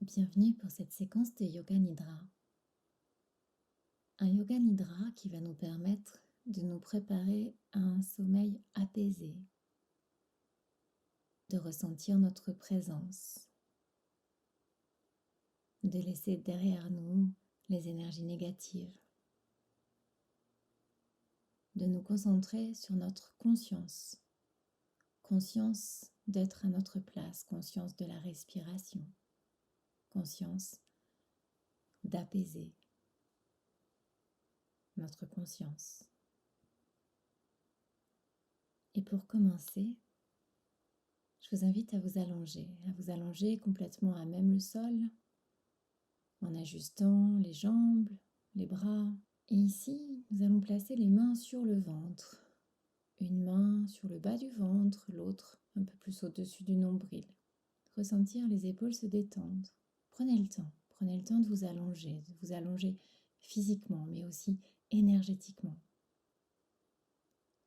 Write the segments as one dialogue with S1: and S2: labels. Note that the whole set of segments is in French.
S1: Bienvenue pour cette séquence de Yoga Nidra. Un Yoga Nidra qui va nous permettre de nous préparer à un sommeil apaisé, de ressentir notre présence, de laisser derrière nous les énergies négatives, de nous concentrer sur notre conscience, conscience d'être à notre place, conscience de la respiration, conscience d'apaiser notre conscience. Et pour commencer, je vous invite à vous allonger complètement à même le sol, en ajustant les jambes, les bras. Et ici, nous allons placer les mains sur le ventre. Une main sur le bas du ventre, l'autre un peu plus au-dessus du nombril. Ressentir les épaules se détendre. Prenez le temps de vous allonger physiquement, mais aussi énergétiquement.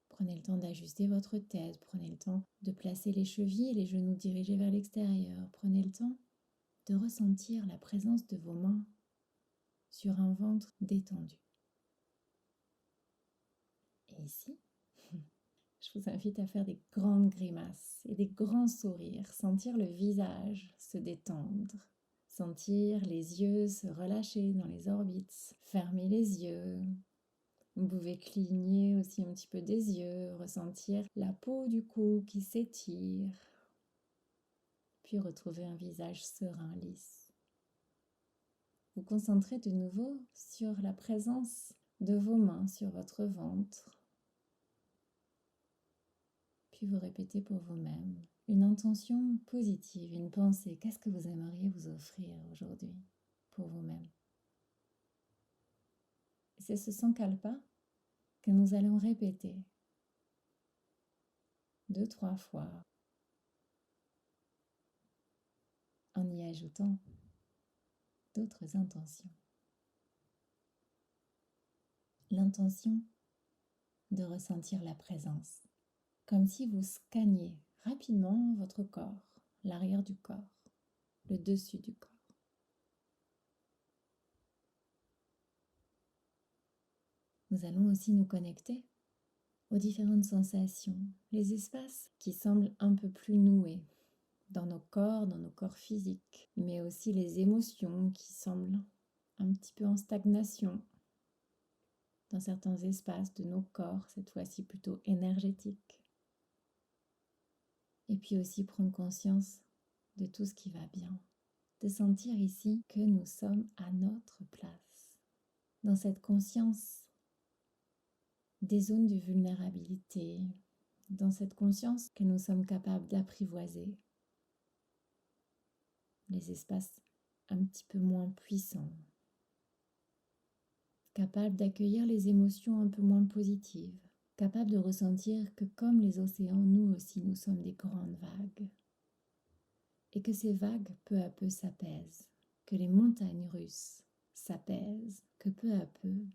S1: Prenez le temps d'ajuster votre tête, prenez le temps de placer les chevilles et les genoux dirigés vers l'extérieur. Prenez le temps de ressentir la présence de vos mains sur un ventre détendu. Et ici, je vous invite à faire des grandes grimaces et des grands sourires, sentir le visage se détendre, sentir les yeux se relâcher dans les orbites, fermer les yeux. Vous pouvez cligner aussi un petit peu des yeux, ressentir la peau du cou qui s'étire, puis retrouver un visage serein, lisse. Vous concentrez de nouveau sur la présence de vos mains sur votre ventre. Puis vous répétez pour vous-même une intention positive, une pensée. Qu'est-ce que vous aimeriez vous offrir aujourd'hui pour vous-même? C'est ce sankalpa que nous allons répéter 2-3 fois en y ajoutant d'autres intentions. L'intention de ressentir la présence, comme si vous scanniez rapidement votre corps, l'arrière du corps, le dessus du corps. Nous allons aussi nous connecter aux différentes sensations, les espaces qui semblent un peu plus noués dans nos corps physiques, mais aussi les émotions qui semblent un petit peu en stagnation dans certains espaces de nos corps, cette fois-ci plutôt énergétiques. Et puis aussi prendre conscience de tout ce qui va bien, de sentir ici que nous sommes à notre place, dans cette conscience des zones de vulnérabilité, dans cette conscience que nous sommes capables d'apprivoiser les espaces un petit peu moins puissants, capables d'accueillir les émotions un peu moins positives, capables de ressentir que comme les océans, nous aussi, nous sommes des grandes vagues, et que ces vagues peu à peu s'apaisent, que les montagnes russes s'apaisent, que peu à peu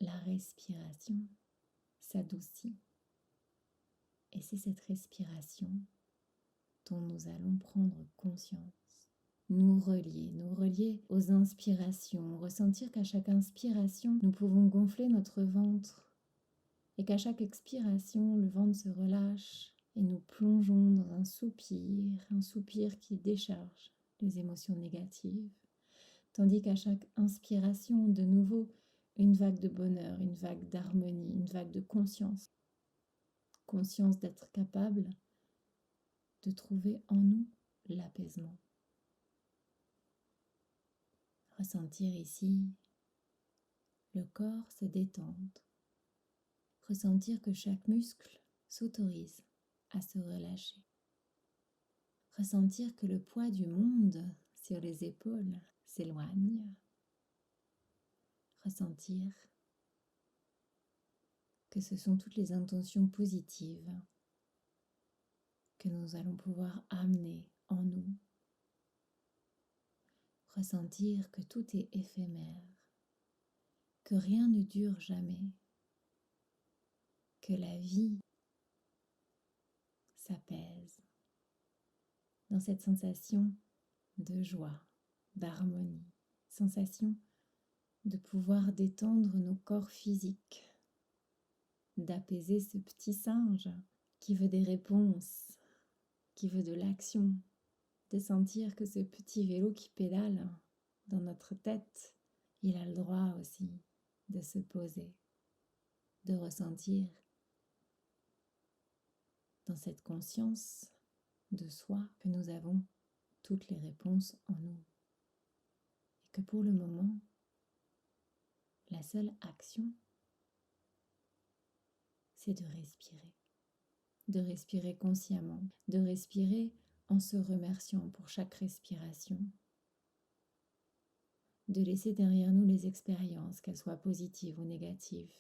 S1: la respiration s'adoucit. Et c'est cette respiration dont nous allons prendre conscience, nous relier aux inspirations, ressentir qu'à chaque inspiration, nous pouvons gonfler notre ventre et qu'à chaque expiration, le ventre se relâche et nous plongeons dans un soupir qui décharge les émotions négatives, tandis qu'à chaque inspiration, de nouveau, une vague de bonheur, une vague d'harmonie, une vague de conscience d'être capable de trouver en nous l'apaisement. Ressentir ici le corps se détendre, ressentir que chaque muscle s'autorise à se relâcher, ressentir que le poids du monde sur les épaules s'éloigne, ressentir que ce sont toutes les intentions positives que nous allons pouvoir amener en nous, ressentir que tout est éphémère, que rien ne dure jamais, que la vie s'apaise dans cette sensation de joie, d'harmonie, sensation de pouvoir détendre nos corps physiques, d'apaiser ce petit singe qui veut des réponses, qui veut de l'action, de sentir que ce petit vélo qui pédale dans notre tête, il a le droit aussi de se poser, de ressentir dans cette conscience de soi que nous avons toutes les réponses en nous. Et que pour le moment, la seule action, c'est de respirer consciemment, de respirer en se remerciant pour chaque respiration, de laisser derrière nous les expériences, qu'elles soient positives ou négatives,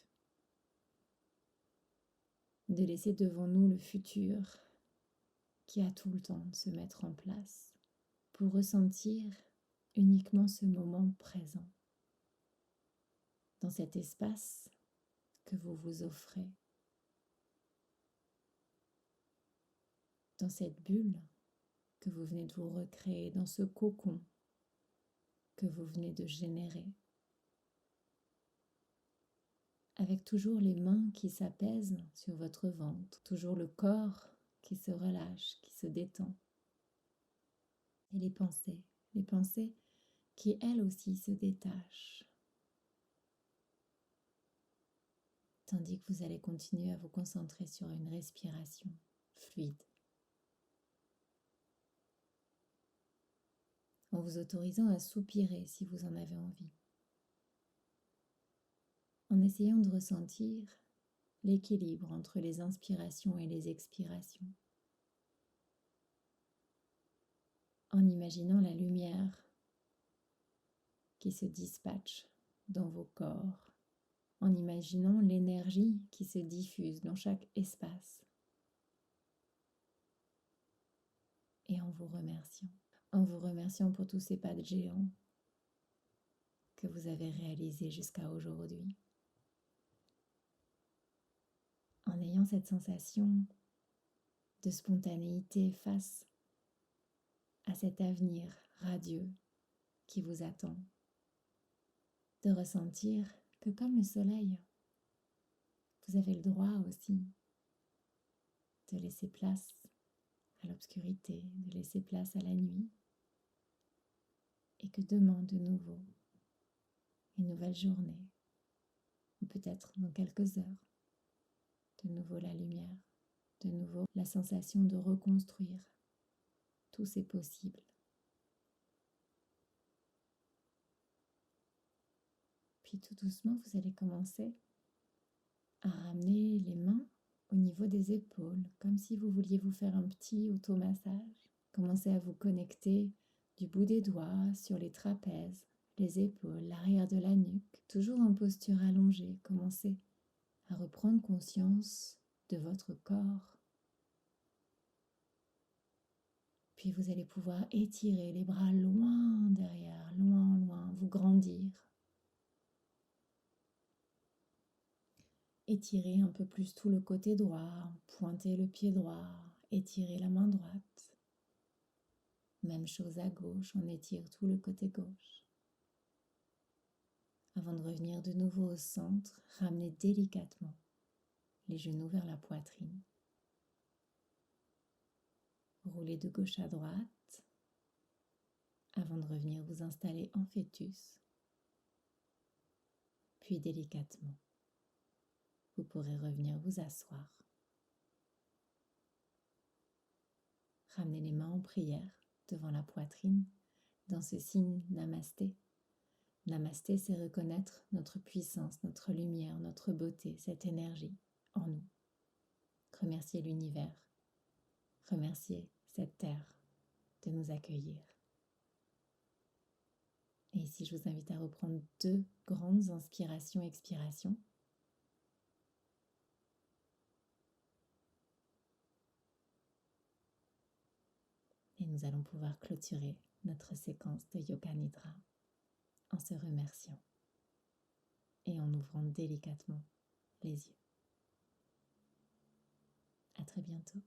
S1: de laisser devant nous le futur qui a tout le temps de se mettre en place pour ressentir uniquement ce moment présent, dans cet espace que vous vous offrez, dans cette bulle que vous venez de vous recréer, dans ce cocon que vous venez de générer, avec toujours les mains qui s'apaisent sur votre ventre, toujours le corps qui se relâche, qui se détend, et les pensées qui elles aussi se détachent, tandis que vous allez continuer à vous concentrer sur une respiration fluide, en vous autorisant à soupirer si vous en avez envie, en essayant de ressentir l'équilibre entre les inspirations et les expirations, en imaginant la lumière qui se dispatche dans vos corps, en imaginant l'énergie qui se diffuse dans chaque espace, et en vous remerciant pour tous ces pas de géant que vous avez réalisés jusqu'à aujourd'hui, en ayant cette sensation de spontanéité face à cet avenir radieux qui vous attend, de ressentir que comme le soleil, vous avez le droit aussi de laisser place à l'obscurité, de laisser place à la nuit, et que demain de nouveau, une nouvelle journée, ou peut-être dans quelques heures, de nouveau la lumière, de nouveau la sensation de reconstruire. Tout c'est possible. Puis tout doucement, vous allez commencer à ramener les mains au niveau des épaules, comme si vous vouliez vous faire un petit automassage. Commencez à vous connecter du bout des doigts sur les trapèzes, les épaules, l'arrière de la nuque, toujours en posture allongée. Commencez à reprendre conscience de votre corps. Puis vous allez pouvoir étirer les bras loin derrière, loin, loin, vous grandir. Étirez un peu plus tout le côté droit, pointez le pied droit, étirez la main droite. Même chose à gauche, on étire tout le côté gauche. Avant de revenir de nouveau au centre, ramenez délicatement les genoux vers la poitrine. Roulez de gauche à droite avant de revenir vous installer en fœtus. Puis délicatement, vous pourrez revenir vous asseoir. Ramenez les mains en prière devant la poitrine dans ce signe Namasté. Namasté, c'est reconnaître notre puissance, notre lumière, notre beauté, cette énergie en nous. Remercier l'univers, remercier cette terre de nous accueillir. Et ici, je vous invite à reprendre 2 grandes inspirations-expirations. Et nous allons pouvoir clôturer notre séquence de Yoga Nidra en se remerciant et en ouvrant délicatement les yeux. À très bientôt.